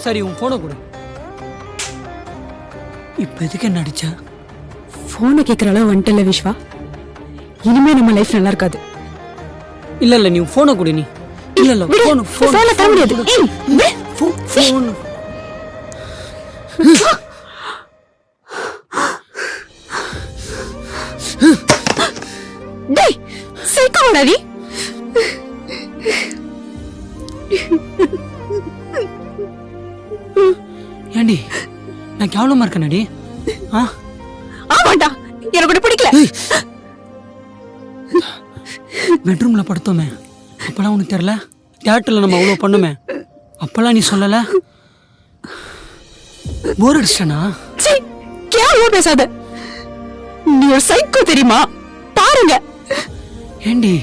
சரி உன் போனை கொடு. இப்ப எதுக்கு என்ன அடிச்ச? போனை கேட்கற அளவு வந்துட்டல விஸ்வா. இனிமே நம்ம லைஃப் நல்லா இருக்காது. இல்ல இல்ல நீ போனை கொடு. நீ இல்ல இல்ல போனை தர முடியாது. போன் டேய் சைக்கோடா. ஏண்டி நான் கேவலமா இருக்கேனடி? ஆமாண்டா, எனக்கு கூட பிடிக்கல. பெட்ரூம்ல படுத்தோமே அப்பெல்லாம் உனக்கு தெரியல? தியேட்டர்ல நம்ம அவ்வளவு பண்ணுமே அப்பெல்லாம் நீ சொல்லல? போர் அடிச்சனா? சீ, கேவலமா பேசாத. நீ ஒரு சைக்கோ தெரியுமா? பாருங்க. ஏண்டி?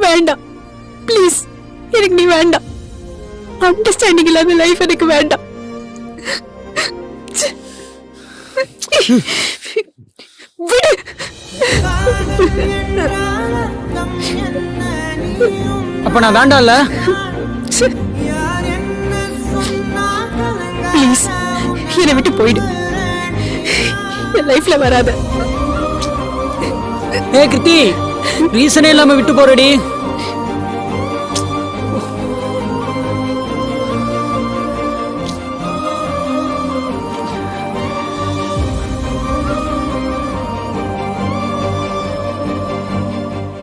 வேண்டாம் ப்ளீஸ், எனக்கு நீ வேண்டாம். அண்டர்ஸ்டாண்டிங் இல்லாத லைஃப் எனக்கு வேண்டாம். விடு. அப்ப நான் வேண்டாம்ல? ப்ளீஸ் என்னை விட்டு போயிடு. என் லைஃப்ல வராத. ஏ கிருத்தி, ரீசனே இல்லாம விட்டு போறடி.